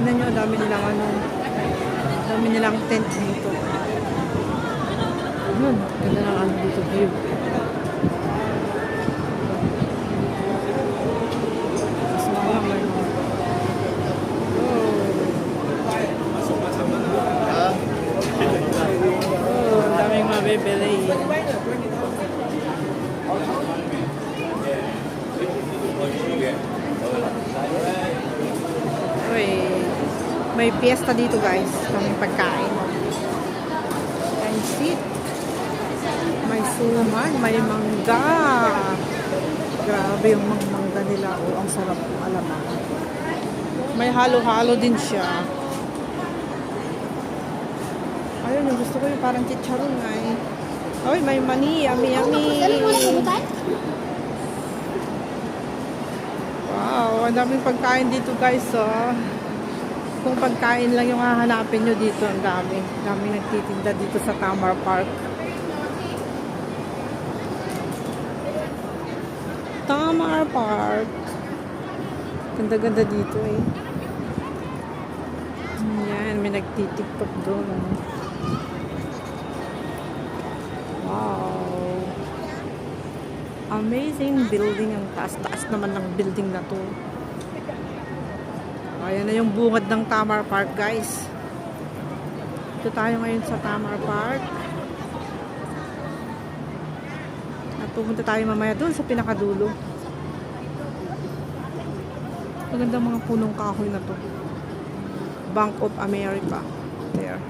Tingnan nyo, dami nilang ano, dami nilang tent dito. Yun, ganda ng ano dito, view. Tapos mga may daming mabibili. Uy, may piyesta dito guys, kaming pagkain. Pansit. May suman, may mangga. Grabe yung mangga nila. Oh, ang sarap ng alamang. May halo-halo din siya. Ayun, yung gusto ko yung parang chicharon nga eh. Uy, may mani, yummy. Wow, ang daming pagkain dito guys, oh. Kung pagkain lang yung hahanapin nyo dito, ang dami. Daming nagtitinda dito sa Tamar Park. Tamar Park. Ganda-ganda dito eh. Yan, may nagtitiktok doon. Wow. Amazing building. Ang taas-taas naman ng building na to. Ayan na yung bungad ng Tamar Park guys. Ito tayo ngayon sa Tamar Park. At pupunta tayo mamaya doon sa pinakadulo. Magandang mga punong kahoy na to. Bank of America. There.